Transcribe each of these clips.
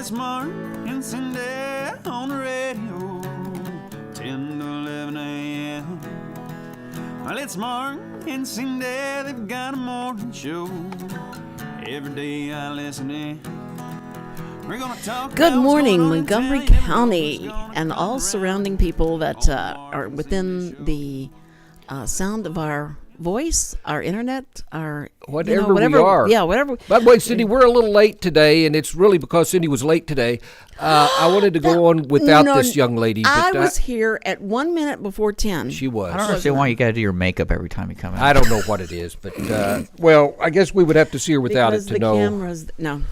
it's Mark and Cindy on the radio, 10 to 11 a.m. Well, it's Mark and Cindy, they've got a morning show. Every day I listen in. We're gonna talk. Good morning, Montgomery County, and all surrounding people that are within the sound of our voice, our internet, our whatever we are. Yeah, whatever. By the way, Cindy, we're a little late today, and it's really because Cindy was late today. I wanted to go on without this young lady. But I was here at 1 minute before 10. She was. I don't understand why you got to do your makeup every time you come in. I don't know what it is, but well, I guess we would have to see her without because it to know. Cameras, no.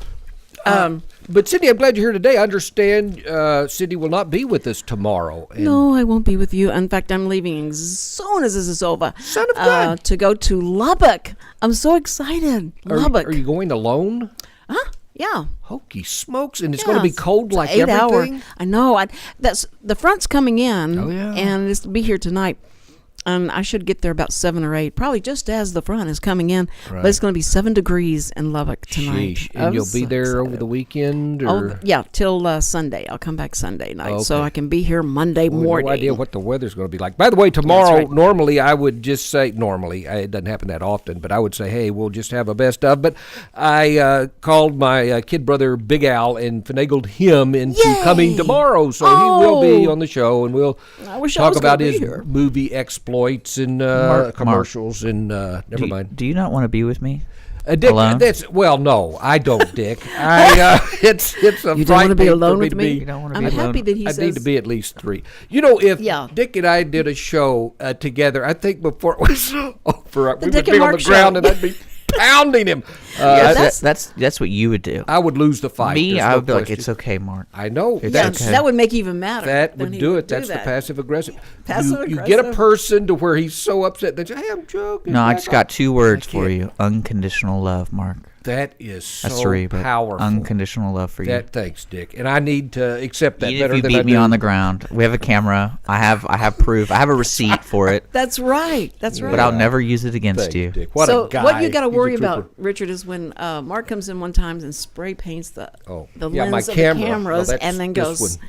But Cindy, I'm glad you're here today. I understand Cindy will not be with us tomorrow. No, I won't be with you. In fact, I'm leaving as soon as this is over. Son of God. To go to Lubbock. I'm so excited. Lubbock. Are you going alone? Huh? Yeah. Hokey smokes, and it's going to be cold like 8 everything. Hour. I know. That's the front's coming in. Oh, yeah. And it's to be here tonight. I should get there about 7 or 8, probably just as the front is coming in. Right. But it's going to be 7 degrees in Lubbock tonight. Sheesh. And you'll be there over the weekend? Or? Yeah, till Sunday. I'll come back Sunday night, so Okay. I can be here Monday morning. No idea what the weather's going to be like. By the way, tomorrow, right. normally I would just say, it doesn't happen that often, but I would say, hey, we'll just have a best of. But I called my kid brother, Big Al, and finagled him into coming tomorrow. So he will be on the show, and we'll talk about his movie exploits and commercials. And never mind. Do you not want to be with me? Dick, alone? No, I don't, Dick. It's a You don't want to be alone with me? You don't want to I'm be alone. happy that he I says... need to be at least 3. You know, if Dick and I did a show together, I think before it was over, we would Dick be and on Mark the ground show. and I'd be pounding him. That's what you would do. I would lose the fight. Me, There's I no would be like, question. it's okay, Mark. I know. It's Yeah, okay. that would make even madder. That than would he do would it. That's the that. passive aggressive. Passive You get a aggressive. person to where he's so upset that hey, I'm joking. No, I just got 2 words I for can't. you. Unconditional love, Mark. That is so That's 3, but powerful. unconditional love for you. Thanks, Dick. And I need to accept that Even better if you than beat I me do. on the ground, we have a camera. I have proof. I have a receipt for it, That's right. That's right. but I'll never use it against Thanks, you. Dick. What so a guy. what you got to He's a worry trooper. about, Richard, is when Mark comes in one time and spray paints the Yeah, my lens of camera. the cameras Well, and then this goes, one.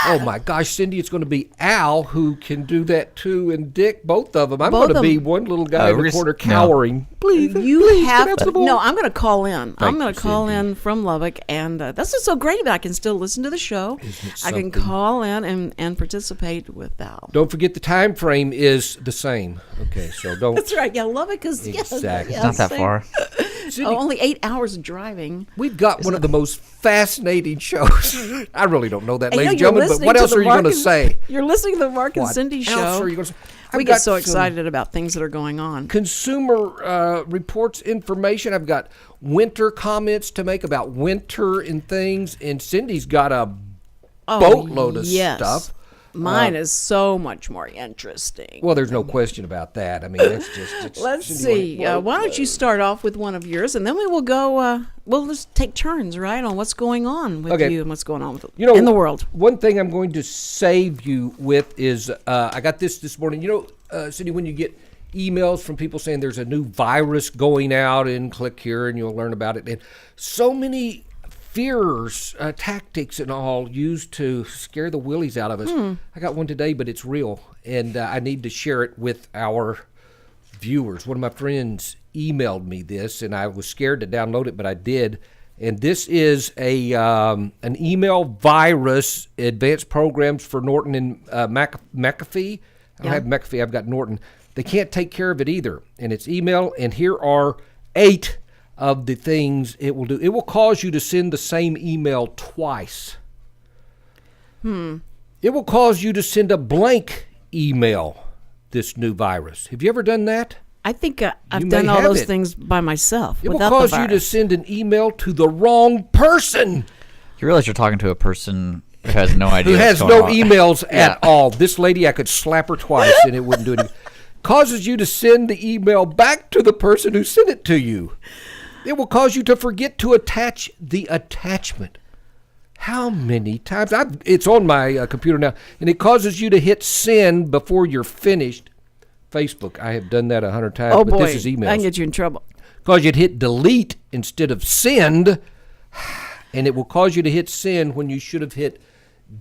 Oh my gosh, Cindy, it's going to be Al who can do that too, and Dick, both of them. I'm Both going to of be them. one little guy in the corner no. cowering. Please, you have get to. up the ball. No, I'm going to call in. I'm Thank going you, to call Cindy. in from Lubbock, and that's just so great that I can still listen to the show. Isn't it I can something? call in and participate with Val. Don't forget the time frame is the same. Okay, so don't. That's right. Yeah, Lubbock is Exactly. It's not that far. Cindy, only 8 hours driving. we've got one of the most fascinating shows. I really don't know that, And, ladies and you're gentlemen, but listening what to else the are you going to Mark and- say? You're listening to the Mark and What Cindy else show. are you going to say? We I've get got so some excited about things that are going on. Consumer reports information. I've got winter comments to make about winter and things, and Cindy's got a boatload of stuff. Mine is so much more interesting. Well, there's no question about that. I mean, it's just. Let's Cindy, see. Why don't you start off with one of yours, and then we will go. We'll just take turns, right, on what's going on with you and what's going on with in the world. One thing I'm going to save you with is I got this morning. Cindy, when you get emails from people saying there's a new virus going out, and click here and you'll learn about it. And so many fears, tactics and all used to scare the willies out of us. I got one today, but it's real, and I need to share it with our viewers. One of my friends emailed me this, and I was scared to download it, but I did. And this is an email virus, advanced programs for Norton and McAfee. I don't have McAfee, I've got Norton. They can't take care of it either. And it's email, and here are 8 of the things it will do. It will cause you to send the same email twice. It will cause you to send a blank email, this new virus. Have you ever done that? I think I've You done may all have those it. things by myself. It will without cause the you to virus. send an email to the wrong person You realize you're talking to a person who has no idea who what's has going no on. emails at all. This lady, I could slap her twice and it wouldn't do anything. Causes you to send the email back to the person who sent it to you. It will cause you to forget to attach the attachment. How many times? It's on my computer now, and it causes you to hit send before you're finished. Facebook, I have done that 100 times, Oh but boy, this is emails. I can get you in trouble. Cause you'd hit delete instead of send. and it will cause you to hit send when you should have hit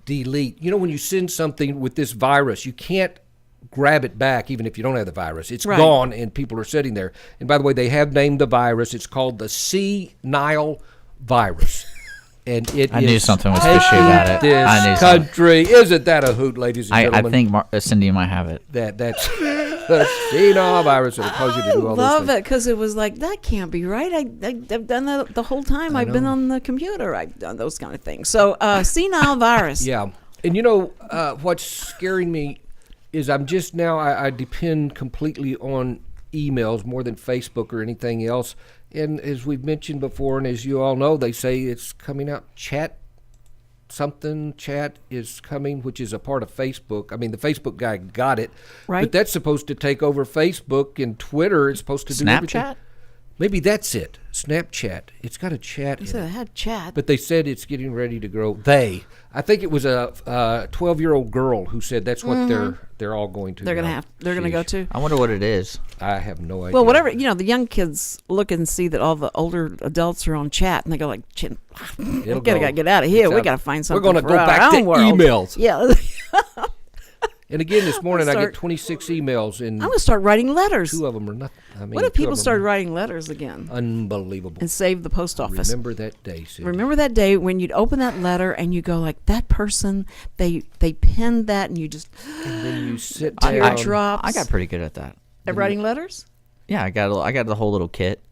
delete. You know, when you send something with this virus, you can't grab it back even if you don't have the virus. It's gone, and people are sitting there. And by the way, they have named the virus. It's called the Nile virus. And I knew something was fishy about it. This country. Isn't that a hoot, ladies and gentlemen? I think Cindy might have it. That's the Nile virus that'll cause you to do all those things. I love it because it was like, that can't be right. I've done that the whole time I've been on the computer. I've done those kind of things. So, senile virus. Yeah. And you know, what's scaring me is I'm just now, I depend completely on emails more than Facebook or anything else. And as we've mentioned before, and as you all know, they say it's coming out. Chat is coming, which is a part of Facebook. I mean, the Facebook guy got it. Right. But that's supposed to take over Facebook, and Twitter is supposed to do everything. Snapchat? Maybe that's it. Snapchat. It's got a chat in So it. I had chat. But they said it's getting ready to grow. I think it was a 12-year-old girl who said that's what they're all going to. They're gonna go to. I wonder what it is. I have no idea. Well, whatever, the young kids look and see that all the older adults are on chat, and they go like, we gotta get out of here. We gotta find something. We're gonna for go our back to own world. emails. Yeah. And again, this morning I get 26 emails, and I'm gonna start writing letters. 2 of them are nothing. I mean, What if 2 people of them started are writing letters again unbelievable? and save the post office? Remember that day, Cindy. Remember that day when you'd open that letter and you go like, that person, they penned that, and you just And then you sit tear down. drops. I got pretty good at that. At writing letters. Yeah, I got the whole little kit.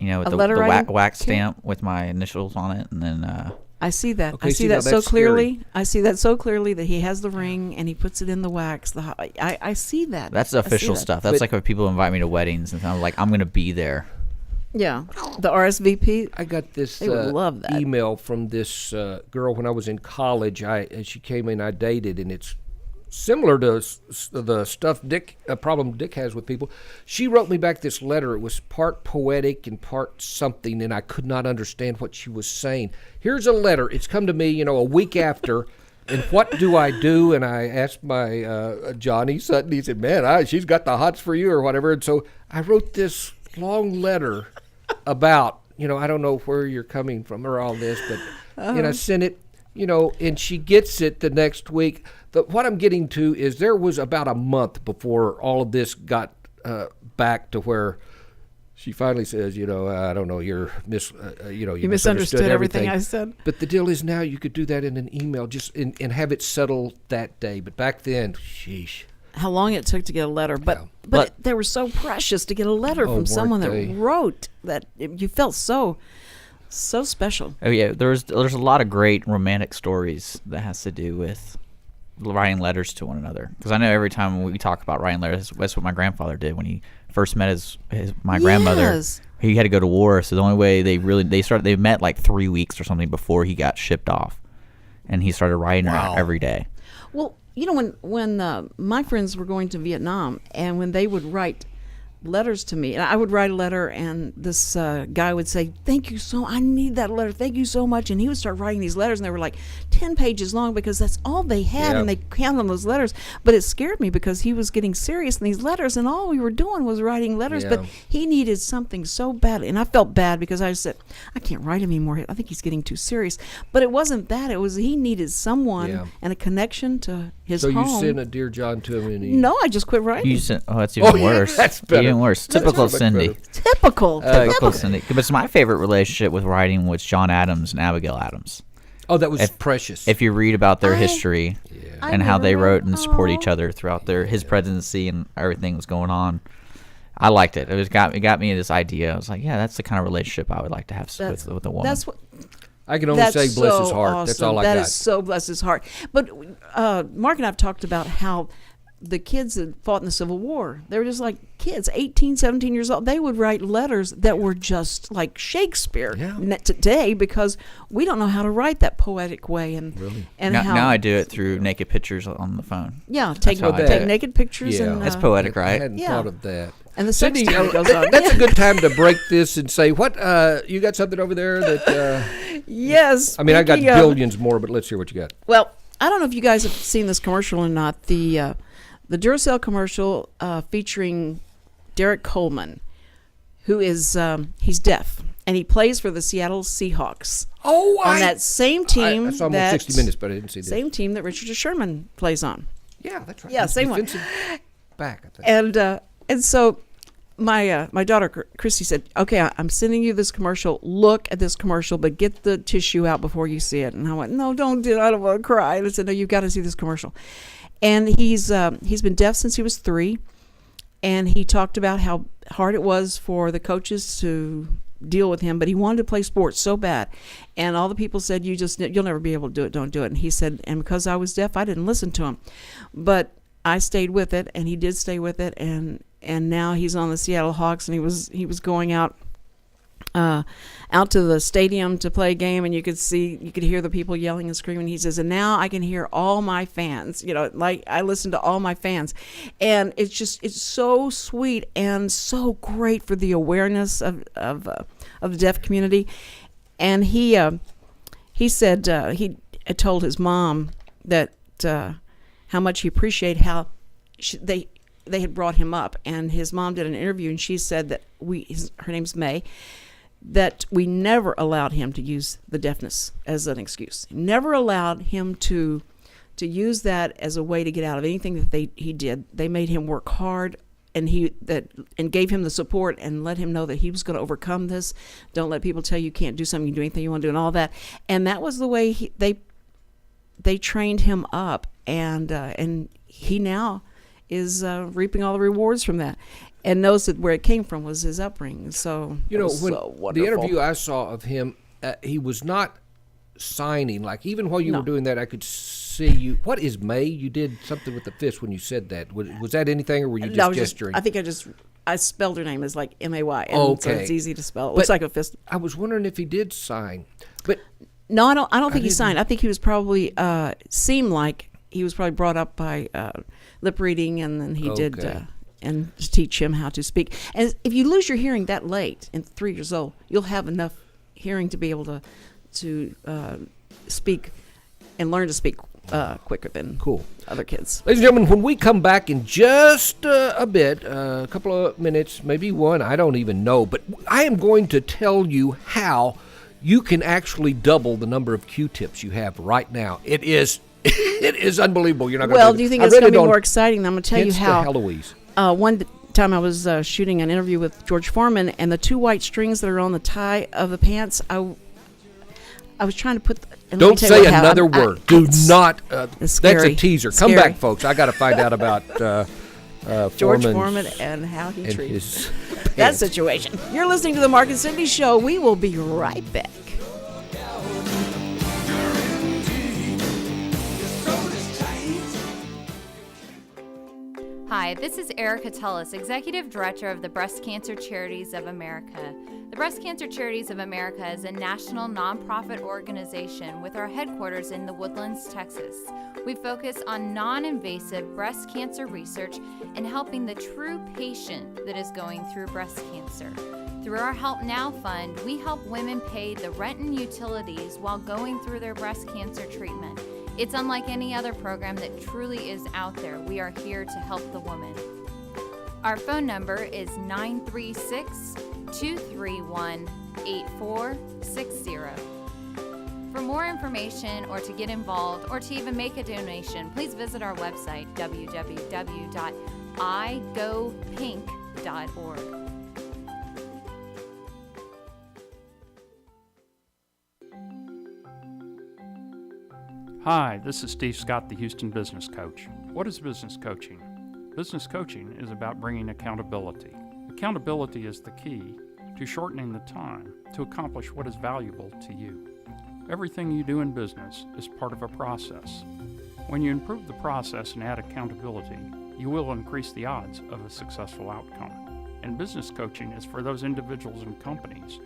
With A the letter writing wax kit? stamp with my initials on it, and then I see that. Okay, I see, see now that so that's clearly. scary. I see that so clearly that he has the ring and he puts it in the wax. I see that. that's the I see official that. stuff. That's like when people invite me to weddings, and I'm like, I'm gonna be there. Yeah, the RSVP. I got this They would love that. email from this girl when I was in college. She came in, I dated, and it's similar to the stuff problem Dick has with people. She wrote me back this letter. It was part poetic and part something, and I could not understand what she was saying. Here's a letter. It's come to me, a week after. And what do I do? And I asked my Johnny Sutton. He said, man, she's got the hots for you or whatever. And so I wrote this long letter about, I don't know where you're coming from or all this, but and I sent it, and she gets it the next week. What I'm getting to is there was about a month before all of this got back to where she finally says, I don't know, you misunderstood everything I said. But the deal is now you could do that in an email and have it settled that day. But back then, sheesh. How long it took to get a letter, but they were so precious to get a letter from someone that wrote that you felt so special. Oh yeah, there's a lot of great romantic stories that has to do with writing letters to one another. Because I know every time we talk about writing letters, that's what my grandfather did when he first met my grandmother. Yes. He had to go to war, so the only way they met like 3 weeks or something before he got shipped off, and he started writing her every day. Well, when my friends were going to Vietnam, and when they would write letters to me, and I would write a letter, and this guy would say, thank you so, I need that letter, thank you so much, and he would start writing these letters, and they were like 10 pages long because that's all they had, and they counted on those letters. But it scared me because he was getting serious in these letters, and all we were doing was writing letters, but he needed something so badly, and I felt bad because I said, I can't write him anymore, I think he's getting too serious. But it wasn't that, it was he needed someone and a connection to his home. So you sent a Dear John to him, and No, I just quit writing. That's even worse. That's better. Even worse. Typical Cindy. Typical Cindy. But my favorite relationship with writing was John Adams and Abigail Adams. Oh, that was precious. If you read about their history and how they wrote and support each other throughout his presidency and everything was going on, I liked it. It got me this idea. I was like, yeah, that's the kind of relationship I would like to have with a woman. That's what. I can only say bless his heart. Awesome. That's all I got. That is so bless his heart. But Mark and I have talked about how the kids that fought in the Civil War, they were just like kids, 18, 17 years old. They would write letters that were just like Shakespeare today because we don't know how to write that poetic way. And now I do it through naked pictures on the phone. Yeah, take naked pictures. Yeah. And, that's poetic, right? I hadn't thought of that. And the Cindy, sexting goes on. that's a good time to break this and say, what, you got something over there that... Yes. I mean, I got billions more, but let's hear what you got. Well, I don't know if you guys have seen this commercial or not. The Duracell commercial featuring Derek Coleman, who is he's deaf, and he plays for the Seattle Seahawks. Oh, on that same team. I saw him on 60 Minutes, but I didn't see this. Same team that Richard Sherman plays on. Yeah, that's right. Yeah, He's same one. defensive back, I think. And so my daughter Christy said, "Okay, I'm sending you this commercial. Look at this commercial, but get the tissue out before you see it." And I went, "No, don't do it. I don't want to cry." And I said, "No, you've got to see this commercial." And he's been deaf since he was 3, and he talked about how hard it was for the coaches to deal with him, but he wanted to play sports so bad, and all the people said, "You'll never be able to do it. Don't do it." And he said, "And because I was deaf, I didn't listen to him, but I stayed with it," and he did stay with it, and now he's on the Seattle Hawks, and he was going out to the stadium to play a game, and you could hear the people yelling and screaming. He says, "And now I can hear all my fans, like I listen to all my fans," and it's so sweet and so great for the awareness of the deaf community. And he said he had told his mom that how much he appreciated how they had brought him up, and his mom did an interview, and she said that her name's May, that we never allowed him to use the deafness as an excuse. Never allowed him to use that as a way to get out of anything that he did. They made him work hard, and gave him the support and let him know that he was going to overcome this. Don't let people tell you can't do something. You can do anything you want to do, and all that. And that was the way they trained him up, and he now is reaping all the rewards from that, and knows that where it came from was his upbringing. So when so the interview I saw of him, he was not signing. Like even while you were doing that, I could see you. What is May? You did something with the fist when you said that. Was that anything, or were you just gesturing? I think I spelled her name as like M-A-Y. Okay, so it's easy to spell. It looks like a fist. I was wondering if he did sign, but no, I don't think he signed. I think he was probably seemed like he was probably brought up by lip reading, and then he did and teach him how to speak. And if you lose your hearing that late, at 3 years old, you'll have enough hearing to be able to speak and learn to speak quicker than other kids. Ladies and gentlemen, when we come back in just a bit, a couple of minutes, maybe one, I don't even know, but I am going to tell you how you can actually double the number of Q-tips you have right now. It is unbelievable. You're not going to. Well, do you think it's going to be more exciting? I'm going to tell you how. Heloise. One time I was shooting an interview with George Foreman, and the 2 white strings that are on the tie of the pants, I was trying to put. Don't say another word. Do not. It's that's scary. a teaser. Scary. Come back, folks. I got to find out about George Foreman and how he and treats his that situation. You're listening to the Mark and Cindy Show. We will be right back. Hi, this is Erica Tullis, Executive Director of the Breast Cancer Charities of America. The Breast Cancer Charities of America is a national nonprofit organization with our headquarters in the Woodlands, Texas. We focus on non-invasive breast cancer research and helping the true patient that is going through breast cancer. Through our Help Now Fund, we help women pay the rent and utilities while going through their breast cancer treatment. It's unlike any other program that truly is out there. We are here to help the woman. Our phone number is 936-231-8460. For more information or to get involved or to even make a donation, please visit our website, www.igopink.org. Hi, this is Steve Scott, the Houston Business Coach. What is business coaching? Business coaching is about bringing accountability. Accountability is the key to shortening the time to accomplish what is valuable to you. Everything you do in business is part of a process. When you improve the process and add accountability, you will increase the odds of a successful outcome. And business coaching is for those individuals and companies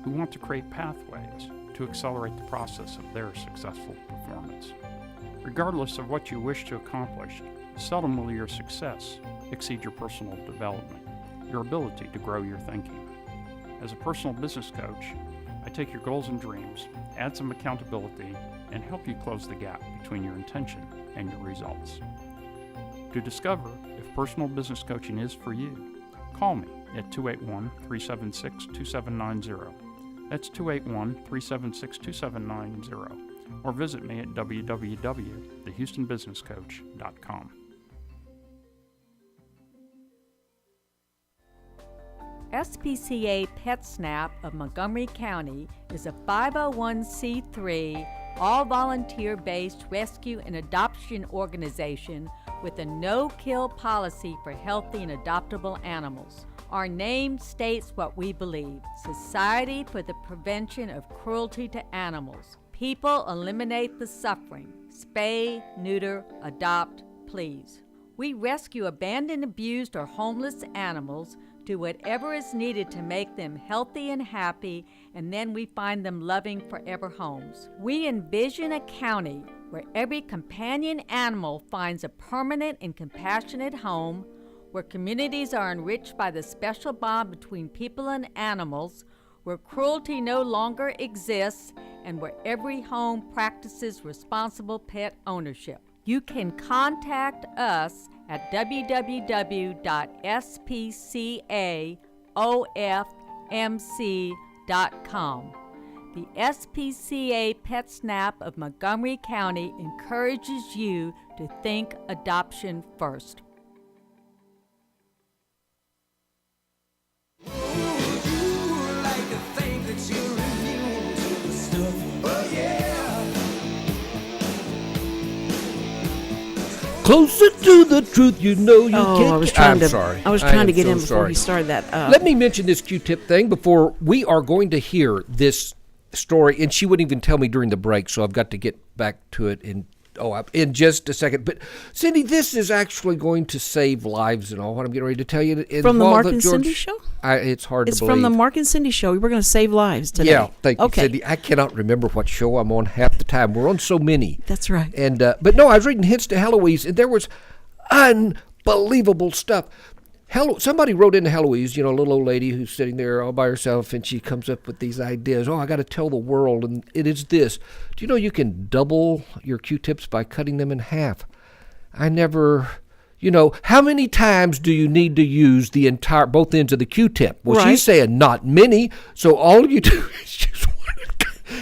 who want to create pathways to accelerate the process of their successful performance. Regardless of what you wish to accomplish, seldom will your success exceed your personal development, your ability to grow your thinking. As a personal business coach, I take your goals and dreams, add some accountability, and help you close the gap between your intention and your results. To discover if personal business coaching is for you, call me at 281-376-2790. That's 281-376-2790. Or visit me at www.thehoustonbusinesscoach.com. SPCA PetSnap of Montgomery County is a 501c3, all-volunteer-based rescue and adoption organization with a no-kill policy for healthy and adoptable animals. Our name states what we believe: Society for the Prevention of Cruelty to Animals. People eliminate the suffering. Spay, neuter, adopt, please. We rescue abandoned, abused, or homeless animals, do whatever is needed to make them healthy and happy, and then we find them loving forever homes. We envision a county where every companion animal finds a permanent and compassionate home, where communities are enriched by the special bond between people and animals, where cruelty no longer exists, and where every home practices responsible pet ownership. You can contact us at www.spcaofmc.com. The SPCA PetSnap of Montgomery County encourages you to think adoption first. Closer to the truth, you know you can't. I was trying to. Sorry. I was trying to am get so in before sorry. he started that. Let me mention this Q-tip thing before we are going to hear this story, and she wouldn't even tell me during the break, so I've got to get back to it in just a second. But Cindy, this is actually going to save lives and all. What I'm getting ready to tell you From the Mark and Cindy show? It's hard It's to believe. from the Mark and Cindy show. We're going to save lives today. Yeah, thank you, Okay. Cindy. I cannot remember what show I'm on half the time. We're on so many. That's right. And but no, I was reading Hints to Heloise, and there was unbelievable stuff. Somebody wrote into Heloise, a little old lady who's sitting there all by herself, and she comes up with these ideas. I got to tell the world, and it is this. Do you know you can double your Q-tips by cutting them in half? I never, how many times do you need to use both ends of the Q-tip? Well, Right. she's saying not many, so all you do is just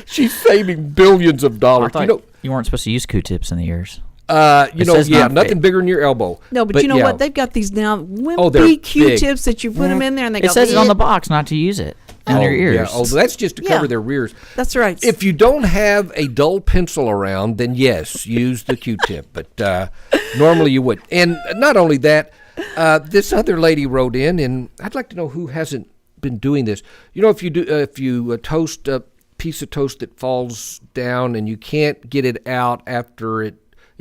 she's saving billions of I dollars. thought you weren't supposed to use Q-tips in the ears. Nothing not bigger than your elbow. No, but you know yeah. what? They've got these now they're wimpy big. Q-tips that you put them in there, and they It go. says it on the box not to use it in your ears. Yeah. That's just to cover Yeah. their rears. That's right. If you don't have a dull pencil around, then yes, use the Q-tip. But normally you would. And not only that, this other lady wrote in, and I'd like to know who hasn't been doing this. If you toast a piece of toast that falls down and you can't get it out after it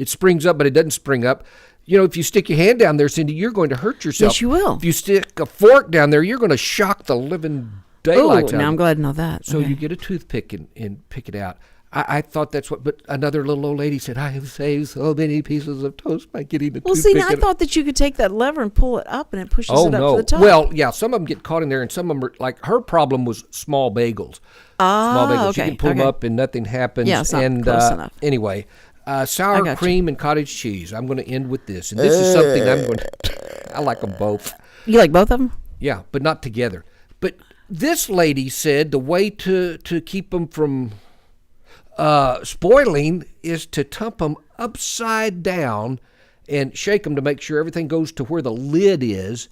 springs up, but it doesn't spring up. If you stick your hand down there, Cindy, you're going to hurt yourself. Yes, you will. If you stick a fork down there, you're going to shock the living daylights out. Now I'm glad to know that. So Okay. you get a toothpick and pick it out. I thought that's what, but another little old lady said, I have saved so many pieces of toast by getting a Well, toothpick. see, now I thought that you could take that lever and pull it up, and it pushes it up no. to the top. Well, yeah, some of them get caught in there, and some of them are, like, her problem was small bagels. Small bagels. Okay. You can pull them up and nothing happens. Yeah, it's not and, close enough. Anyway, I sour got cream and cottage cheese. I'm going to end with this. And this is something I'm going to, I like them both. You like both of them? Yeah, but not together. But this lady said the way to keep them from spoiling is to dump them upside down and shake them to make sure everything goes to where the lid is.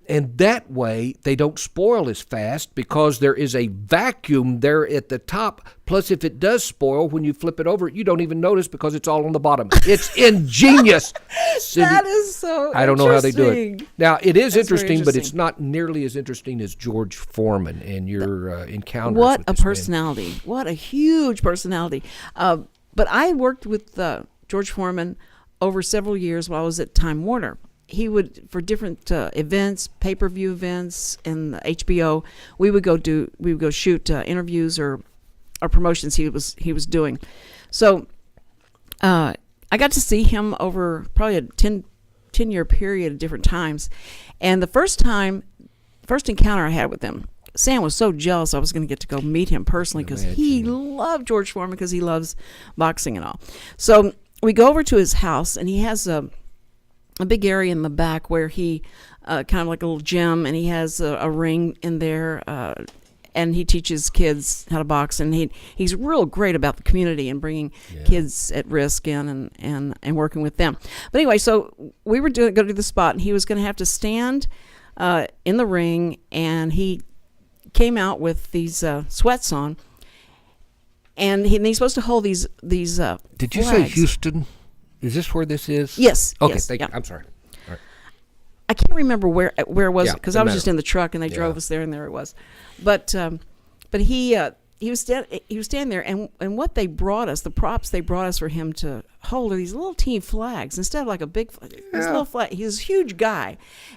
And that way they don't spoil as fast because there is a vacuum there at the top. Plus, if it does spoil, when you flip it over, you don't even notice because it's all on the bottom. It's ingenious. Cindy, That is so I don't know how they do it. interesting. Now, it is That's very interesting, but it's interesting. not nearly as interesting as George Foreman and your encounters What with a this man. personality. What a huge personality. But I worked with George Foreman over several years while I was at Time Warner. He would, for different events, pay-per-view events, and HBO, we would go shoot interviews or promotions he was doing. So I got to see him over probably a 10-year period at different times. And the first encounter I had with him, Sam was so jealous I was going to get to go meet him personally because he loved George Foreman because he loves boxing and all. So we go over to his house, and he has a big area in the back where he kind of like a little gym, and he has a ring in there, and he teaches kids how to box, and he's real great about the community and bringing kids at risk in and working with them. But anyway, so we were going to do the spot, and he was going to have to stand in the ring, and he came out with these sweats on, and he's supposed to hold these Did you say flags. Houston? Is this where this is? Yes. Okay, yes, thank yeah. you. I'm sorry. All right. I can't remember where it was, Yeah, because doesn't I was just matter. in the truck and they drove us there, and there it was. But he was standing there, and what they brought us, the props they brought us for him to hold, are these little teeny flags instead of like a big flag. This little flag. He's a huge guy.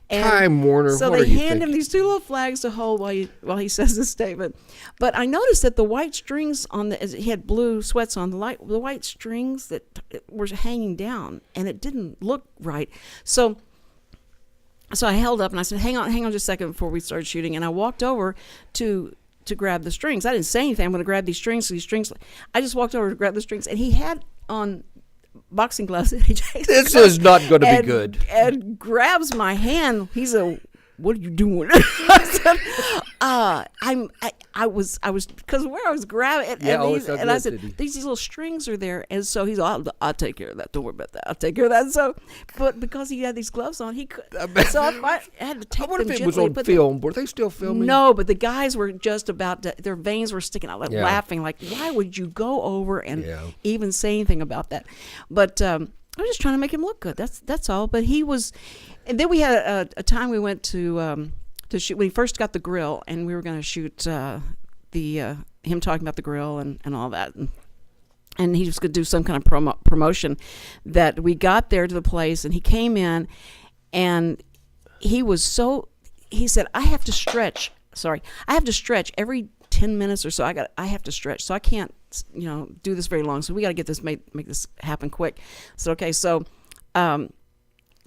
And Time Warner. so what they are you hand him thinking? these two little flags to hold while he says his statement. But I noticed that the white strings he had blue sweats on, the white strings that were hanging down, and it didn't look right. So I held up and I said, hang on just a second before we started shooting. And I walked over to grab the strings. I didn't say anything. I'm going to grab these strings. I just walked over to grab the strings, and he had on boxing gloves. And he takes This the gloves is not going to be and- good. And grabs my hand. He's what are you doing? I said, I was because where I was grabbing it, Yeah, and I good, said, did he? these little strings are there, and so he's I'll take care of that. Don't worry about that. I'll take care of that. So, but because he had these gloves on, he could. So I had to take I wonder them if it was gently, on but film. Were they still filming? no, but the guys were just about to, their veins were sticking out, like Yeah. laughing, like, why would you go over and Yeah. even say anything about that? But I was just trying to make him look good. That's all. But he was, and then we had a time we went to shoot when he first got the grill, and we were going to shoot him talking about the grill and all that. And he was going to do some kind of promotion. That we got there to the place, and he came in, and he said, I have to stretch every 10 minutes or so. I have to stretch, so I can't do this very long, so we got to get this make this happen quick. So okay, so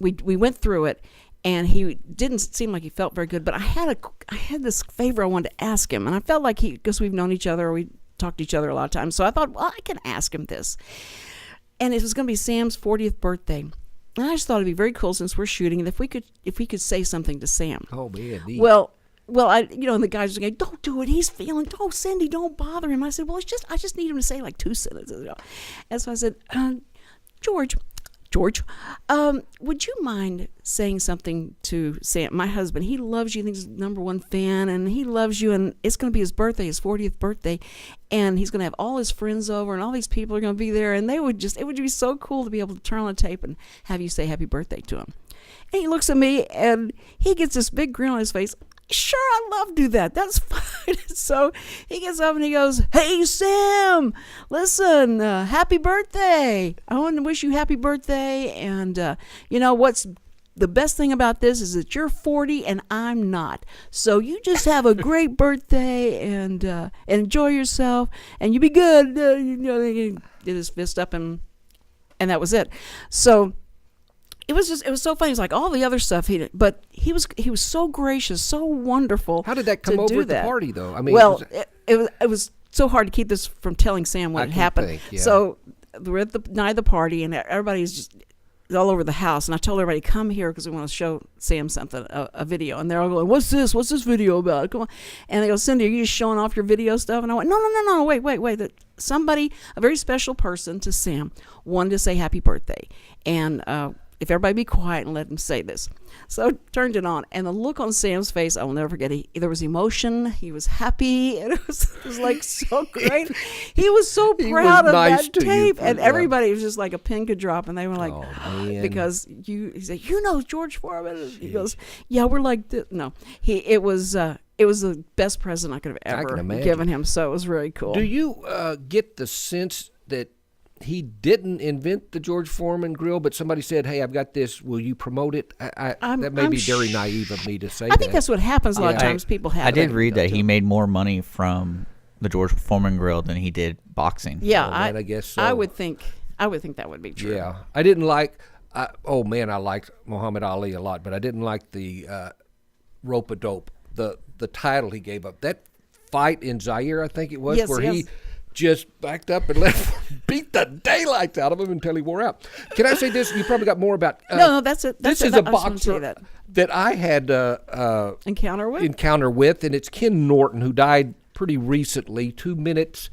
we went through it, and he didn't seem like he felt very good, but I had this favor I wanted to ask him, and I felt like because we've known each other, we talked to each other a lot of times, so I thought, well, I can ask him this. And it was going to be Sam's 40th birthday, and I just thought it'd be very cool, since we're shooting, and if we could say something to Sam. Oh man. neat. Well, and the guys were going, don't do it. He's feeling. Oh, Cindy, don't bother him. I said, well, I just need him to say like 2 sentences. And so I said, George, would you mind saying something to Sam, my husband? He loves you. Thinks he's the #1 fan, and he loves you. And it's going to be his birthday, his 40th birthday, and he's going to have all his friends over, and all these people are going to be there, and it would be so cool to be able to turn on a tape and have you say happy birthday to him. And he looks at me, and he gets this big grin on his face. Sure, I'd love to do that. That's fine. So he gets up and he goes, hey, Sam, listen, happy birthday. I want to wish you happy birthday. And, what's the best thing about this is that you're 40 and I'm not. So you just have a great birthday and enjoy yourself, and you be good. He did his fist up, and that was it. So it was so funny. It's like all the other stuff he did, but he was so gracious, so wonderful. How did that come to over do at the that. party, though? I mean, it was so hard to keep this from telling Sam I what had can happened. think, yeah. So we're at the night of the party, and everybody's just all over the house. And I told everybody, come here because we want to show Sam something, a video. And they're all going, what's this? What's this video about? Come on. And they go, Cindy, are you just showing off your video stuff? And I went, no, wait. That somebody, a very special person to Sam, wanted to say happy birthday. And if everybody be quiet and let him say this. So I turned it on, and the look on Sam's face, I will never forget. There was emotion. He was happy, and it was like so great. He was so He proud was of nice that to you tape, for and that. everybody was just like a pin could drop, and they were like, Oh, man. because he said, George Foreman. And he goes, yeah, we're like this. No, it was the best present I could have I can ever imagine. given him. So it was really cool. Do you get the sense that he didn't invent the George Foreman grill, but somebody said, hey, I've got this, will you promote it? That may I'm be very naive of me to say that. I think that's what happens a lot of Yeah. times. People have. I did it. read that he made more money from the George Foreman grill than he did boxing. Yeah, Oh, man, I guess so. I would think that would be true. Yeah. I didn't like, I liked Muhammad Ali a lot, but I didn't like the rope-a-dope, the title he gave up. That fight in Zaire, I think it was, Yes, where yes. he just backed up and beat the daylights out of him until he wore out. Can I say this? You probably got more about. No, that's it. That's This is it. a I just wanted to say boxer that I had encounter with. encounter with, and it's Ken Norton, who died pretty recently. 2 minutes.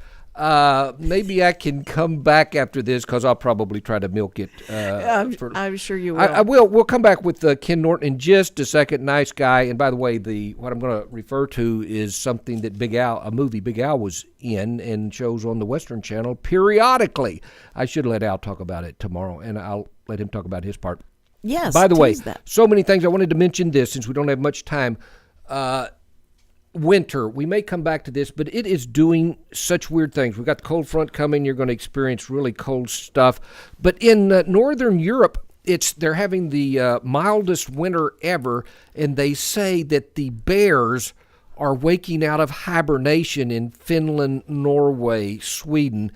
Maybe I can come back after this because I'll probably try to milk it. I'm sure you will. I will. We'll come back with Ken Norton in just a second. Nice guy. And by the way, what I'm going to refer to is something that a movie Big Al was in and shows on the Western Channel periodically. I should let Al talk about it tomorrow, and I'll let him talk about his part. Yes. By the way, tease that. so many things. I wanted to mention this since we don't have much time. Winter, we may come back to this, but it is doing such weird things. We've got the cold front coming. You're going to experience really cold stuff. But in Northern Europe, they're having the mildest winter ever, and they say that the bears are waking out of hibernation in Finland, Norway, Sweden,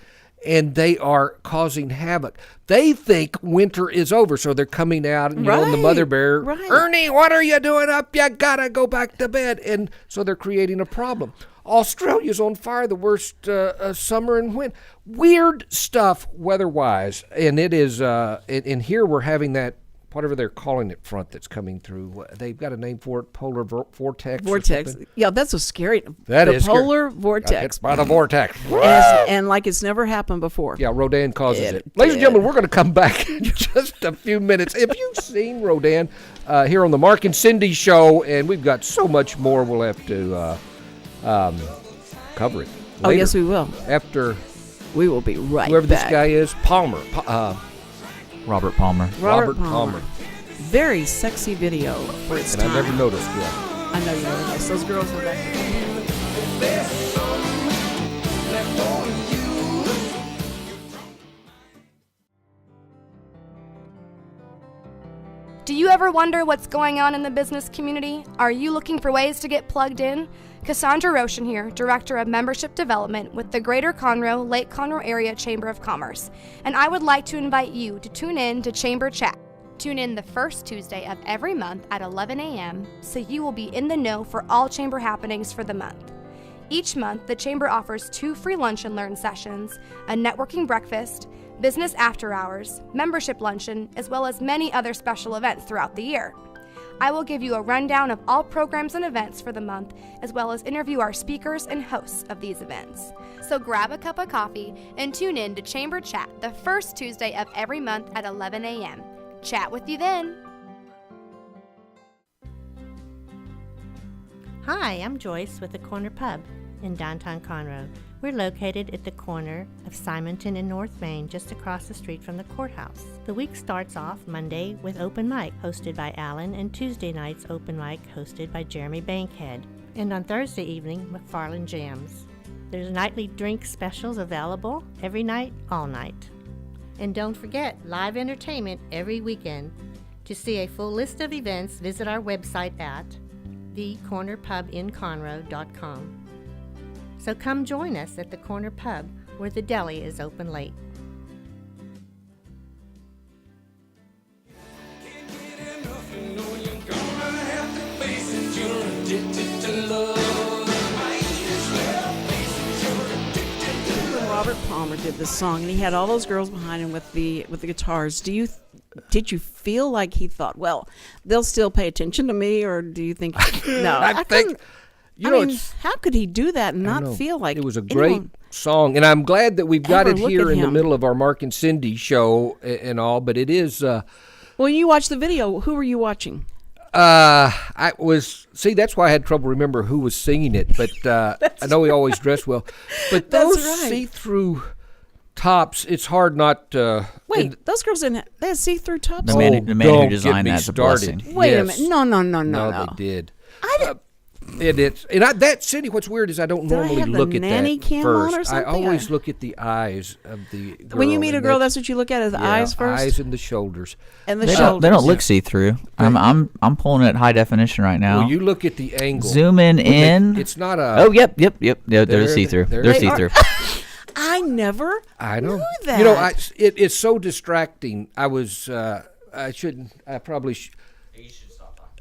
and they are causing havoc. They think winter is over, so they're coming out, and the mother bear, Ernie, what are you doing up? You gotta go back to bed. And so they're creating a problem. Australia's on fire, the worst summer and winter. Weird stuff weather-wise, and it is. And here we're having that, whatever they're calling it, front that's coming through. They've got a name for it, polar vortex. Vortex. Yeah, that's a scary. That the is polar scary. vortex. It's by the vortex. And like it's never happened before. Yeah, Rodan causes it. Ladies and gentlemen, we're going to come back in just a few minutes. Have you seen Rodan here on the Mark and Cindy Show? And we've got so much more. We'll have to cover it later. Oh, yes, we will. After we will be right whoever back. this guy is, Palmer. Robert Palmer. Robert Palmer. Very sexy video for its time. I never noticed, I know you never noticed. Those girls were back there. Do you ever wonder what's going on in the business community? Are you looking for ways to get plugged in? Cassandra Roshan here, Director of Membership Development with the Greater Conroe, Lake Conroe Area Chamber of Commerce, and I would like to invite you to tune in to Chamber Chat. Tune in the first Tuesday of every month at 11 a.m. so you will be in the know for all Chamber happenings for the month. Each month, the Chamber offers 2 free lunch and learn sessions, a networking breakfast, business after hours, membership luncheon, as well as many other special events throughout the year. I will give you a rundown of all programs and events for the month, as well as interview our speakers and hosts of these events. So grab a cup of coffee and tune in to Chamber Chat the first Tuesday of every month at 11 a.m. Chat with you then. Hi, I'm Joyce with the Corner Pub in downtown Conroe. We're located at the corner of Simonton and North Main, just across the street from the courthouse. The week starts off Monday with open mic hosted by Alan, and Tuesday nights open mic hosted by Jeremy Bankhead. And on Thursday evening, McFarland Jams. There's nightly drink specials available every night, all night. And don't forget, live entertainment every weekend. To see a full list of events, visit our website at thecornerpubinconroe.com. So come join us at the Corner Pub, where the deli is open late. Robert Palmer did this song, and he had all those girls behind him with the guitars. Did you feel like he thought, well, they'll still pay attention to me, or do you think no? I think. How could he do that and not feel like it was a great song? And I'm glad that we've got it here in the middle of our Mark and Cindy show and all. But it is. When you watched the video, who were you watching? That's why I had trouble remember who was singing it. But I know he always dressed well. But those see-through tops, it's hard not to. Wait, those girls they had see-through tops. The man who designed that's a blessing. Wait a minute! No, they did. Cindy, what's weird is I don't normally look at that first. I always look at the eyes of the girl. When you meet a girl, that's what you look at, is the eyes first? Eyes and the shoulders. And the they shoulders. They don't look see-through. I'm pulling it at high definition right now. Well, you look at the angle. Zooming in. It's not a... Oh, yep. They're see-through. They're see-through. I never knew that. You know, it's so distracting.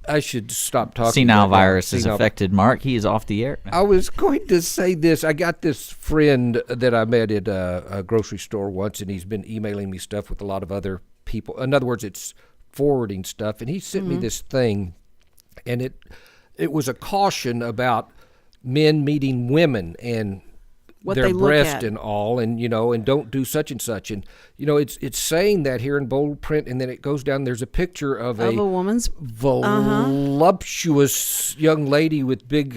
I should stop talking. Senile virus has affected Mark. He is off the air. I was going to say this. I got this friend that I met at a grocery store once, and he's been emailing me stuff with a lot of other people. In other words, it's forwarding stuff. And he sent me this thing, and it was a caution about men meeting women and What their they look breast at. and all, and and don't do such and such, and it's saying that here in bold print, and then it goes down. There's a picture of a woman's. voluptuous young lady with big.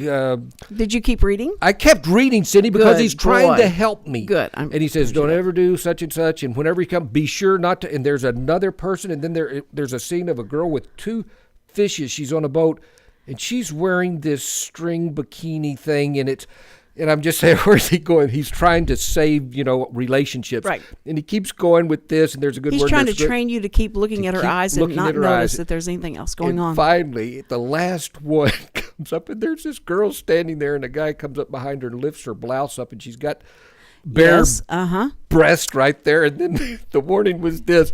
Did you keep reading? I kept reading, Cindy, because Good he's trying boy. to help me. Good. And he says, "Don't ever do such and such, and whenever you come, be sure not to." And there's another person, and then there's a scene of a girl with 2 fishes. She's on a boat, and she's wearing this string bikini thing, and I'm just saying, where's he going? He's trying to save, relationships. Right. And he keeps going with this, and there's a good He's word. trying to there's good- train you to keep looking at her keep eyes and looking not at her notice eyes. that there's anything else going And on. finally, the last one comes up, and there's this girl standing there, and a guy comes up behind her and lifts her blouse up, and she's got bare Yes. breast right there. And then the warning was this.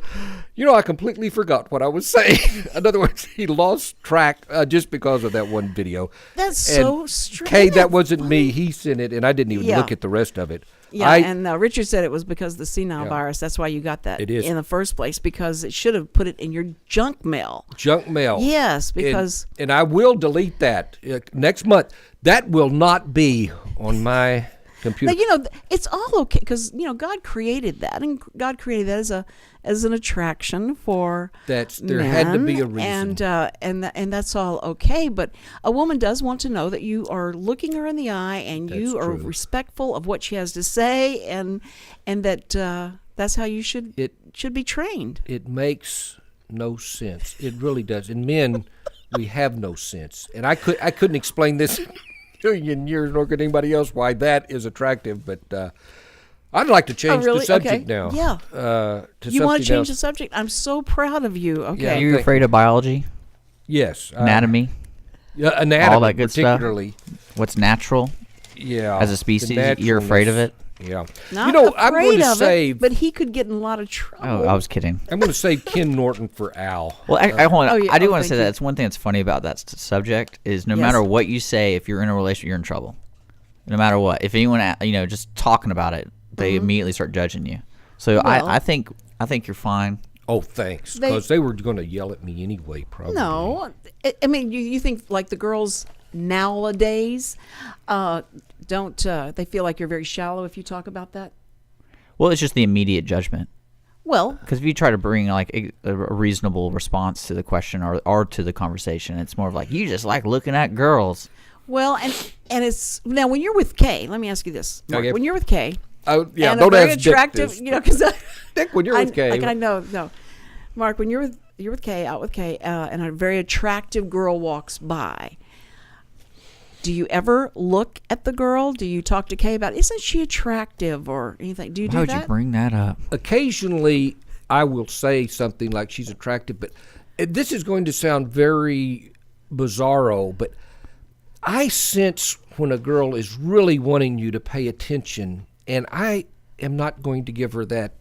I completely forgot what I was saying. In other words, he lost track just because of that one video. That's so strange. Kay, that wasn't me. He sent it, and I didn't even Yeah. look at the rest of it. Yeah, and Richard said it was because of the senile Yeah. virus. That's why you got that It is. in the first place, because it should have put it in your junk mail. Junk mail. Yes, because and I will delete that next month. That will not be on my computer. but, it's all okay because God created that, and God created that as an attraction for There had to be a men, reason, and that's all okay. But a woman does want to know that you are looking her in the eye and you That's are true. respectful of what she has to say, and that that's how you should be trained. It makes no sense. It really does. And men, we have no sense. And I couldn't explain this in a million years, nor could anybody else, why that is attractive. But I'd like to change really? the subject Okay. now. Yeah. To You want something to change else. the subject? I'm so proud of you. Okay. Yeah. Are you thank afraid of biology, Yes. anatomy, Anatomy, all that good stuff? particularly. what's natural Yeah. as a the species? You're afraid of it? Yeah. Not I'm afraid going to of save. it, but he could get in a lot of trouble. Oh, I was kidding. I'm going to save Ken Norton for Al. Well, hold on. Oh, yeah. I do Oh, want to thank say you. that it's one thing that's funny about that subject is no Yes. matter what you say, if you're in a relationship, you're in trouble. No matter what. If anyone, just talking about it, they immediately start judging you. So Mm-hmm. Well- I think you're fine. Oh, thanks. They- Because they were going to yell at me anyway, probably. No, I mean you think like the girls nowadays don't they feel like you're very shallow if you talk about that? Well, it's just the immediate judgment. Well, Because if you try to bring like a reasonable response to the question or to the conversation, it's more of like you just like looking at girls. well, and it's now when you're with Kay. Let me ask you this: Mark, Okay. when you're with Kay, Yeah, and don't a very ask Dick attractive, this. because Dick, when you're with Kay. I know, no, Mark, when you're with Kay, out with Kay, and a very attractive girl walks by. Do you ever look at the girl? Do you talk to Kay about, isn't she attractive or anything? Do you do Why would that? you bring that up? Occasionally, I will say something like she's attractive, but this is going to sound very bizarro, but I sense when a girl is really wanting you to pay attention, and I am not going to give her that.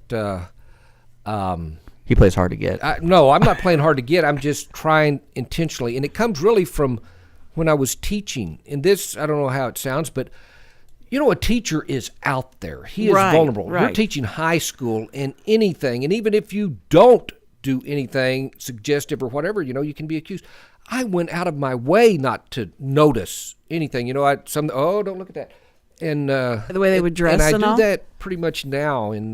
He plays hard to get. No, I'm not playing hard to get. I'm just trying intentionally, and it comes really from when I was teaching. And this, I don't know how it sounds, but a teacher is out there. He is Right, vulnerable. You're right. teaching high school and anything, and even if you don't do anything suggestive or whatever, you can be accused. I went out of my way not to notice anything. Don't look at that. And The way they would dress and and I all? do that pretty much now. And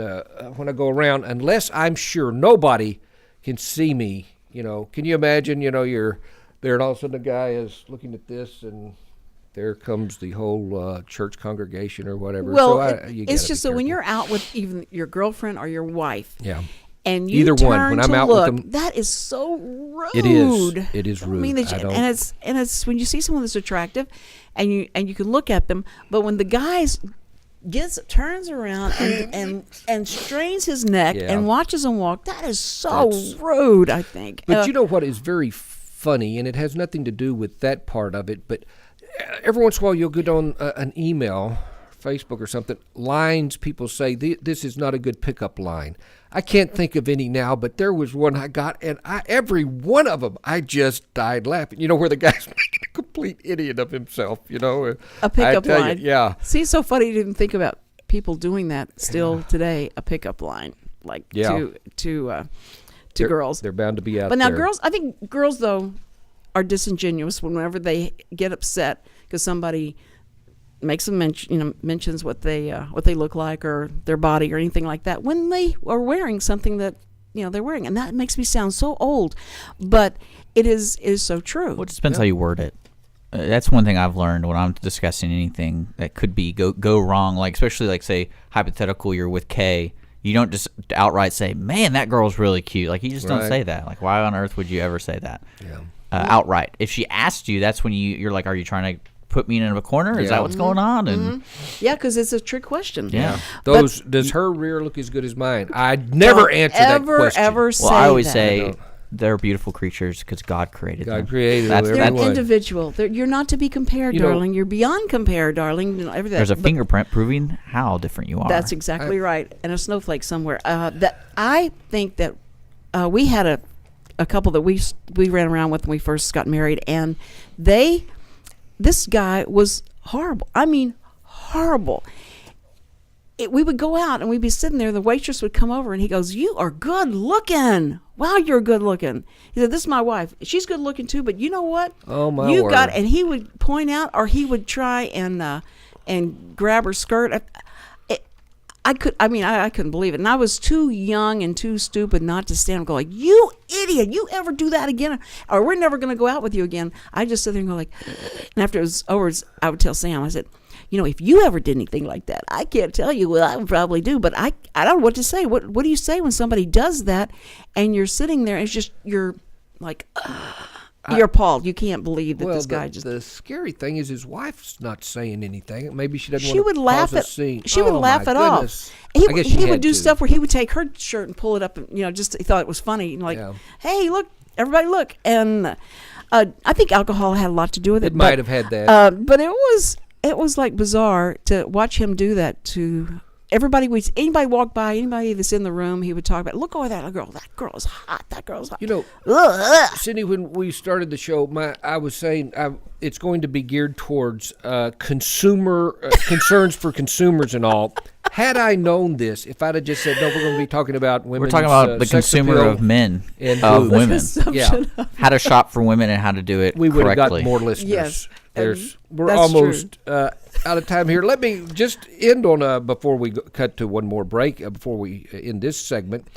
when I go around, unless I'm sure nobody can see me, can you imagine? You're there, and all of a sudden the guy is looking at this, and there comes the whole church congregation or whatever. Well, so you it's gotta just be that when careful. you're out with even your girlfriend or your wife, Yeah. and you Either turn one. When I'm to out with look, them- that is so rude. It is. It is I mean, rude. I don't- and it's when you see someone that's attractive, and you can look at them, but when the guys turns around and strains his neck Yeah. and watches them walk, that is so That's- rude. I think. But you know what is very funny, and it has nothing to do with that part of it, but every once in a while you'll get on an email, Facebook or something, lines people say, this is not a good pickup line. I can't think of any now, but there was one I got, and every one of them, I just died laughing. Where the guy's making a complete idiot of himself, a pickup I tell line. You, yeah. See, it's so funny you didn't think about people doing that still today. A pickup line, like Yeah. to girls. They're bound to be out But now there. I think girls though are disingenuous whenever they get upset because somebody makes them mentions what they look like or their body or anything like that when they are wearing something that they're wearing, and that makes me sound so old, but it is so true. Well, it just depends how you word it. That's one thing I've learned when I'm discussing anything that could be go wrong, like especially like say hypothetical you're with Kay. You don't just outright say, "Man, that girl's really cute." Like you just don't say that. Like why on earth would you ever say that? Yeah. Outright. If she asked you, that's when you're like, "Are you trying to put me in a corner? Is that what's going on?" And yeah, because it's a trick question. Yeah. Does her rear look as good as mine? I'd never answer that question. Ever say well, I always that. say they're beautiful creatures because God created them. God created They're everyone. individual. You're not to be compared, darling. You're beyond compare, darling. Everything. There's a fingerprint proving how different you are. That's exactly right. And a snowflake somewhere. That I think that we had a couple that we ran around with when we first got married, and this guy was horrible. I mean, horrible. We would go out and we'd be sitting there. The waitress would come over and he goes, "You are good looking. Wow, you're good looking." He said, "This is my wife. She's good looking too, but you know what? Oh my you word!" And he would point out, or he would try and grab her skirt. I couldn't believe it, and I was too young and too stupid not to stand and go like, "You idiot! You ever do that again, or we're never going to go out with you again." I just sit there and go like, and after it was over, I would tell Sam, I said, "If you ever did anything like that, I can't tell you. Well, I would probably do, but I don't know what to say. What do you say when somebody does that, and you're sitting there, and it's just you're like." You're appalled. You can't believe that this guy just. The scary thing is his wife's not saying anything. Maybe she doesn't She want would to laugh cause a scene. She would laugh it off. I guess He had would do to. stuff where he would take her shirt and pull it up, and just he thought it was funny, and like, "Hey, look, everybody, look!" And I think alcohol had a lot to do with it. It might have had that. But it was like bizarre to watch him do that to. Everybody, anybody walk by, anybody that's in the room, he would talk about, "Look over that girl. That girl is hot. That girl's hot." Cindy, when we started the show, I was saying it's going to be geared towards consumer concerns for consumers and all. Had I known this, if I'd have just said, "No, we're going to be talking about women," we're talking about the consumer of men and of women, how to shop for women and how to do it we would correctly. have got more listeners. Yes. We're That's almost out of time here. Let me just end on before we cut to one more break, before we end this segment.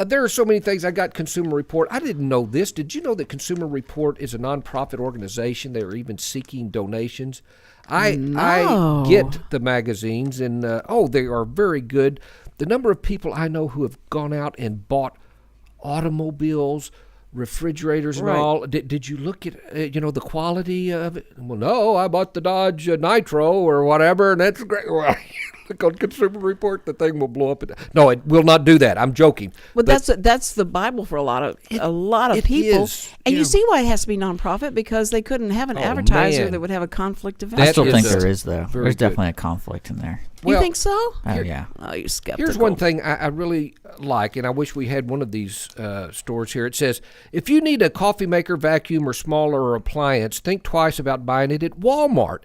There are so many things. I got Consumer Report. I didn't know this. Did you know that Consumer Report is a nonprofit organization? They are even seeking donations. I get the magazines, and they are very good. The number of people I know who have gone out and bought automobiles, refrigerators and all. Did you look at the quality of it? Well, no, I bought the Dodge Nitro or whatever, and that's great. Well, look on Consumer Report, the thing will blow up. No, it will not do that. I'm joking. But that's the Bible for a lot of people. And you see why it has to be nonprofit, because they couldn't have an advertiser that would have a conflict of interest. I still think there is, though. There's definitely a conflict in there. You think so? Oh, yeah. Oh, you're skeptical. Here's one thing I really like, and I wish we had one of these stores here. It says, if you need a coffee maker, vacuum, or smaller appliance, think twice about buying it at Walmart.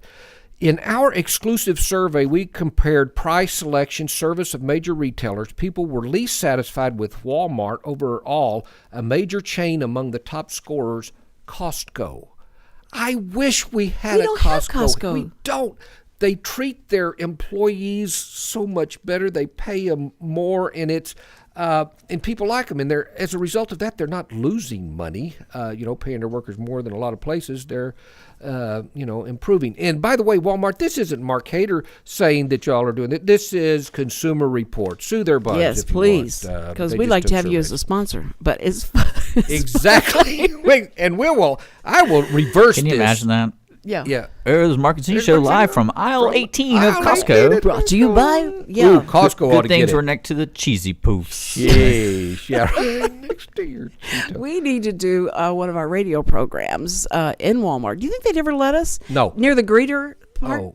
In our exclusive survey, we compared price, selection, service of major retailers. People were least satisfied with Walmart overall, a major chain among the top scorers, Costco. I wish we had We don't have Costco. We don't. They treat their employees so much better. They pay them more, and it's and people like them. And as a result of that, they're not losing money. Paying their workers more than a lot of places. They're improving. And by the way, Walmart, this isn't Mark Hader saying that y'all are doing it. This is Consumer Report. Sue their buds. Yes, if you please, want. because They we'd just like to took have you as surveys. a sponsor. But it's Exactly. And I will reverse this. Can you imagine that? Yeah. Yeah. There's Mark and C show live from aisle 18 of aisle Costco. 18. Brought to you by Ooh, Costco ought Good to things get were it. next to the cheesy poofs. Yes, yeah. Next to your Cheeto. We need to do one of our radio programs in Walmart. Do you think they'd ever let us? No. Near the greeter part? Oh.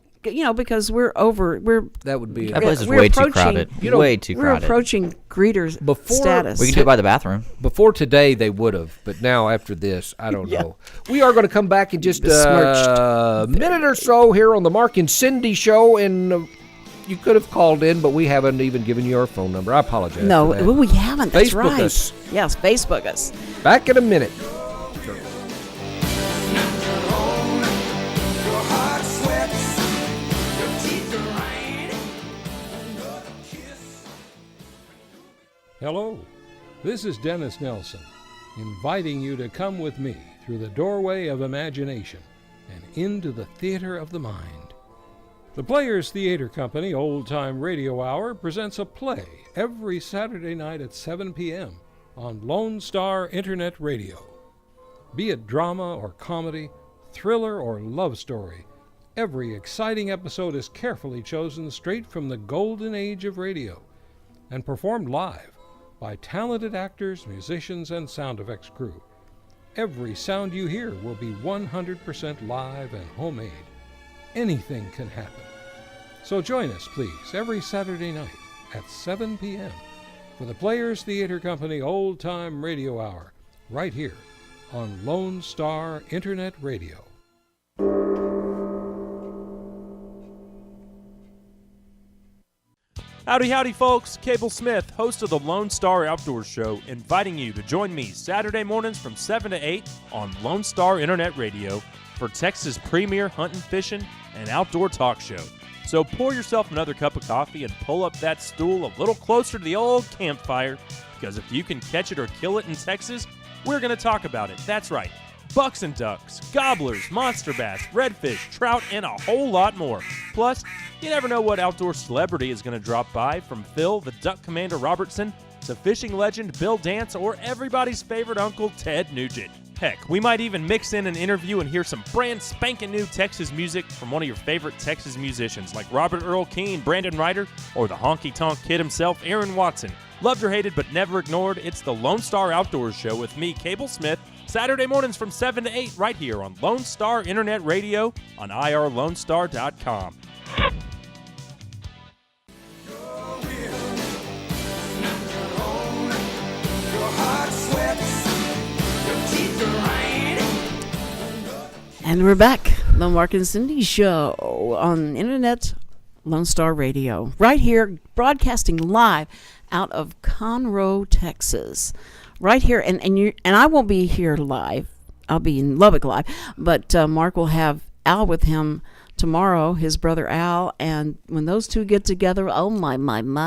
Because we're That would be. That place is We're way too approaching- crowded. Way too we're crowded. approaching greeters status. We can do it by the bathroom. Before today, they would have, but now after this, I don't know. We are going to come back in just a minute or so here on the Mark and Cindy show, and you could have called in, but we haven't even given you our phone number. I apologize. No, for that. we haven't. That's Facebook right. us. Yes, Facebook us. Back in a minute. Hello, this is Dennis Nelson, inviting you to come with me through the doorway of imagination and into the theater of the mind. The Players Theater Company Old Time Radio Hour presents a play every Saturday night at 7 p.m. on Lone Star Internet Radio. Be it drama or comedy, thriller or love story, every exciting episode is carefully chosen straight from the golden age of radio and performed live by talented actors, musicians, and sound effects crew. Every sound you hear will be 100% live and homemade. Anything can happen. So join us, please, every Saturday night at 7 p.m. for the Players Theater Company Old Time Radio Hour, right here on Lone Star Internet Radio. Howdy, howdy, folks. Cable Smith, host of the Lone Star Outdoors Show, inviting you to join me Saturday mornings from 7 to 8 on Lone Star Internet Radio for Texas' premier hunting, fishing, and outdoor talk show. So pour yourself another cup of coffee and pull up that stool a little closer to the old campfire, because if you can catch it or kill it in Texas, we're going to talk about it. That's right. Bucks and ducks, gobblers, monster bass, redfish, trout, and a whole lot more. Plus, you never know what outdoor celebrity is going to drop by, from Phil the Duck Commander Robertson to fishing legend Bill Dance or everybody's favorite uncle Ted Nugent. Heck, we might even mix in an interview and hear some brand spanking new Texas music from one of your favorite Texas musicians like Robert Earl Keen, Brandon Ryder, or the honky-tonk kid himself, Aaron Watson. Loved or hated but never ignored, it's the Lone Star Outdoors Show with me, Cable Smith, Saturday mornings from 7 to 8 right here on Lone Star Internet Radio on irlonestar.com. And we're back. The Mark and Cindy Show on Internet Lone Star Radio. Right here, broadcasting live out of Conroe, Texas. Right here, and I won't be here live. I'll be in Lubbock live. But Mark will have Al with him tomorrow, his brother Al, and when those two get together, oh my,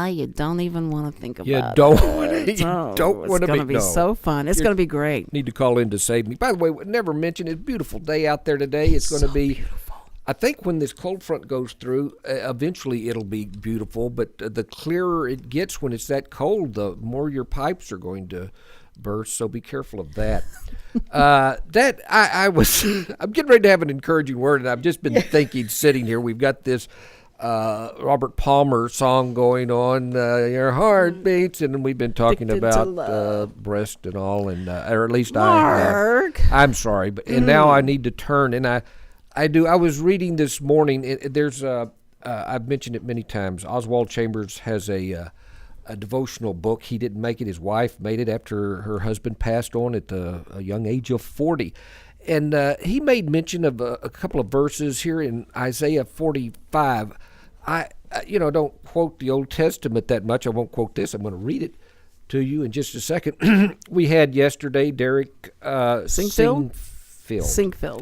you don't even want to think about it. You don't want to It's going to be so fun. It's going to be great. Need to call in to save me. By the way, never mentioned, it's a beautiful day out there today. It's going to be beautiful. I think when this cold front goes through, eventually it'll be beautiful, but the clearer it gets when it's that cold, the more your pipes are going to burst, so be careful of that. I'm getting ready to have an encouraging word, and I've just been thinking, sitting here, we've got this Robert Palmer song going on, Your Heart Beats, and we've been talking about breast and all, and or at least Mark. I'm sorry, but and now I need to turn, and I was reading this morning, there's I've mentioned it many times, Oswald Chambers has a devotional book. He didn't make it. His wife made it after her husband passed on at a young age of 40. And he made mention of a couple of verses here in Isaiah 45. I don't quote the Old Testament that much. I won't quote this. I'm going to read it to you in just a second. We had yesterday Derek Sinkfield.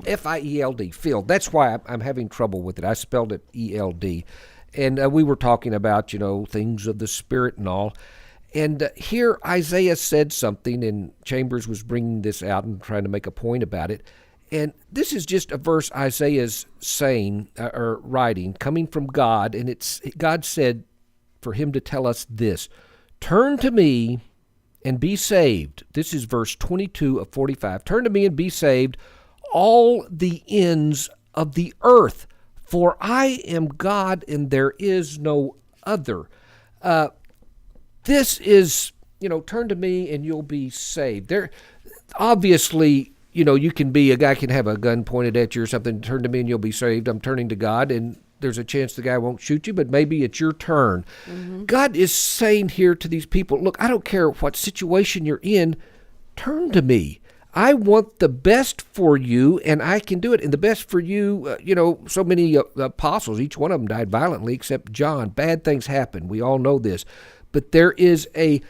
F-I-E-L-D, Field. That's why I'm having trouble with it. I spelled it E-L-D. And we were talking about, things of the Spirit and all. And here Isaiah said something, and Chambers was bringing this out and trying to make a point about it. And this is just a verse Isaiah's saying, or writing, coming from God. And God said for him to tell us this: turn to me and be saved. This is verse 22 of 45. Turn to me and be saved, all the ends of the earth. For I am God and there is no other. This is, turn to me and you'll be saved. There, obviously, you can be, a guy can have a gun pointed at you or something, turn to me and you'll be saved. I'm turning to God, and there's a chance the guy won't shoot you, but maybe it's your turn. Mm-hmm. God is saying here to these people, look, I don't care what situation you're in, turn to me. I want the best for you, and I can do it. And the best for you, so many apostles, each one of them died violently except John. Bad things happen. We all know this. But there is a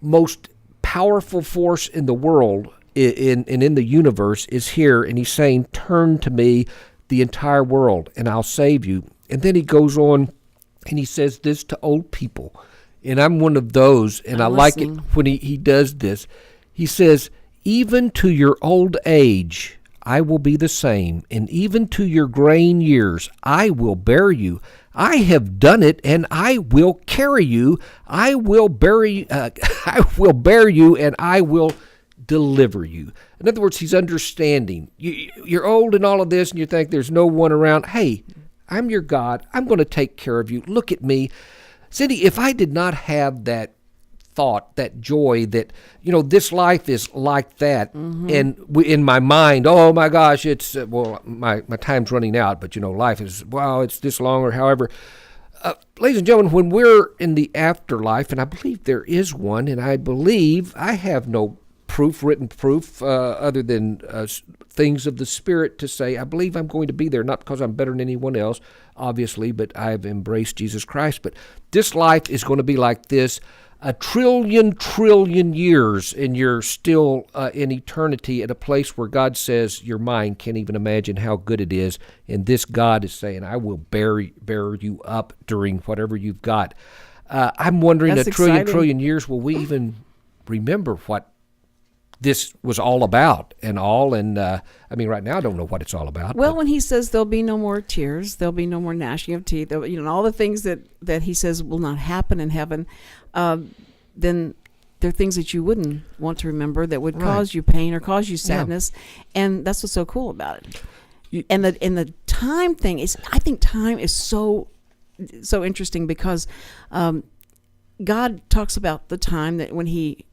most powerful force in the world and in the universe is here, and he's saying, turn to me, the entire world, and I'll save you. And then he goes on, and he says this to old people. And I'm one of those, and I like it listening. when he does this. He says, even to your old age, I will be the same, and even to your graying years, I will bear you. I have done it, and I will carry you. I will bear you, and I will deliver you. In other words, he's understanding. You're old and all of this, and you think there's no one around. Hey, I'm your God. I'm going to take care of you. Look at me. Cindy, if I did not have that thought, that joy, that, this life is like that, and in my mind, oh my gosh, it's, my time's running out, but life is, it's this long, or however. Ladies and gentlemen, when we're in the afterlife, and I believe there is one, and I believe I have no written proof, other than things of the Spirit to say, I believe I'm going to be there, not because I'm better than anyone else, obviously, but I've embraced Jesus Christ. But this life is going to be like this, a trillion years, and you're still in eternity at a place where God says your mind can't even imagine how good it is. And this God is saying, I will bear you up during whatever you've got. I'm wondering, That's a trillion years, will we even remember what this was all about and all? And right now I don't know what it's all about. Well, when he says there'll be no more tears, there'll be no more gnashing of teeth, all the things that he says will not happen in heaven, then there are things that you wouldn't want to remember that would cause you pain or cause you sadness, and that's what's so cool about it. And the time thing is, I think time is so interesting because God talks about the time that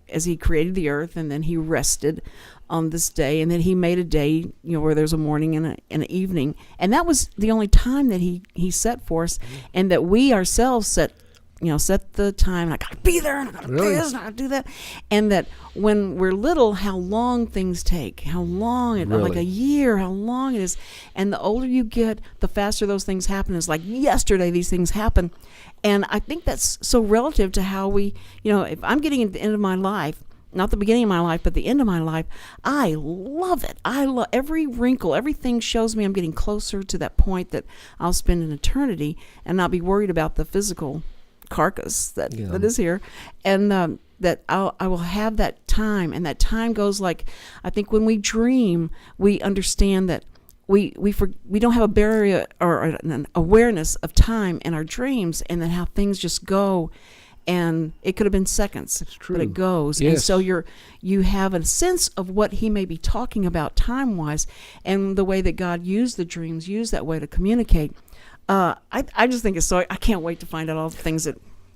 as he created the earth, and then he rested on this day, and then he made a day, where there's a morning and an evening, and that was the only time that he set for us, and that we ourselves set the time. I gotta be there, and I gotta do this, and I gotta do that, and that when we're little, how long things take, how long it, like a year, how long it is, and the older you get, the faster those things happen. It's like yesterday these things happen. And I think that's so relative to how we, if I'm getting at the end of my life, not the beginning of my life, but the end of my life, I love it. I love every wrinkle. Everything shows me I'm getting closer to that point that I'll spend an eternity and not be worried about the physical carcass that is here. And that I will have that time. And that time goes like, I think when we dream, we understand that we don't have a barrier or an awareness of time in our dreams, and then how things just go, and it could have been seconds, but it goes. Yes. And so you have a sense of what he may be talking about time wise, and the way that God used the dreams, used that way to communicate. I just think it's so. I can't wait to find out all the things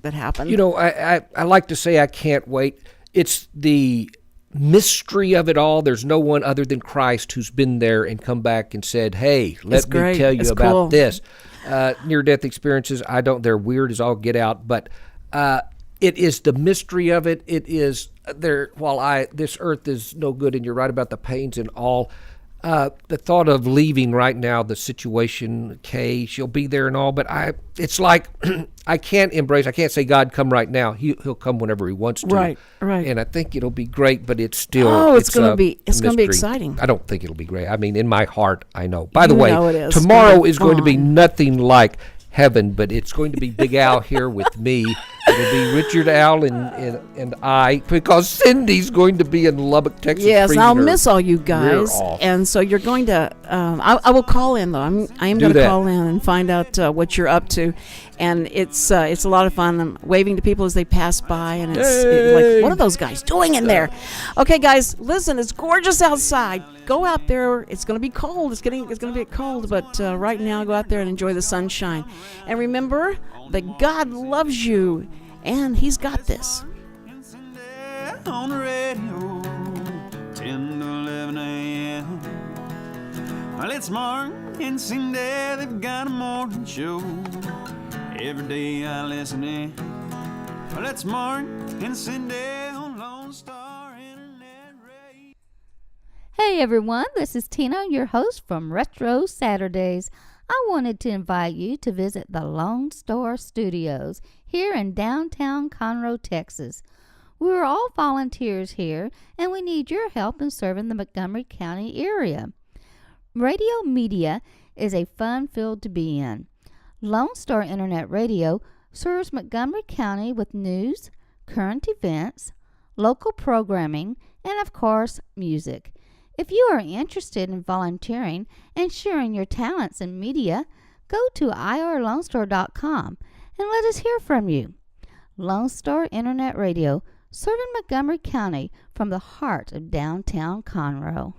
that happen. I like to say I can't wait. It's the mystery of it all. There's no one other than Christ who's been there and come back and said, hey, let me tell you about this. Near-death experiences, they're weird as all get out, but it is the mystery of it. It is there. While this earth is no good, and you're right about the pains and all, the thought of leaving right now, the situation, Kay, she'll be there and all, but it's like I can't say, God, come right now. He'll come whenever he wants to. Right. And I think it'll be great, but it's still it's going to be exciting. I don't think it'll be great. In my heart, I know. By the way, it is. Tomorrow is going to be nothing like heaven, but it's going to be Big Al here with me. It'll be Richard, Al, and I, because Cindy's going to be in Lubbock, Texas. Yes, I'll miss all you guys, and so you're going to. I will call in though. I am going to call in and find out what you're up to, and it's a lot of fun. I'm waving to people as they pass by, and it's like, what are those guys doing in there? Okay, guys, listen, it's gorgeous outside. Go out there. It's going to be cold. It's going to be cold, but right now, go out there and enjoy the sunshine, and remember that God loves you, and He's got this. On the radio, 10 to 11 a.m. Well, it's Mark and Cindy, they've got a morning show. Every day I listen in. Well, it's Mark and Cindy on Lone Star Internet Radio. Hey everyone, this is Tina, your host from Retro Saturdays. I wanted to invite you to visit the Lone Star Studios here in downtown Conroe, Texas. We're all volunteers here, and we need your help in serving the Montgomery County area. Radio media is a fun field to be in. Lone Star Internet Radio serves Montgomery County with news, current events, local programming, and of course, music. If you are interested in volunteering and sharing your talents in media, go to irlonestar.com and let us hear from you. Lone Star Internet Radio, serving Montgomery County from the heart of downtown Conroe.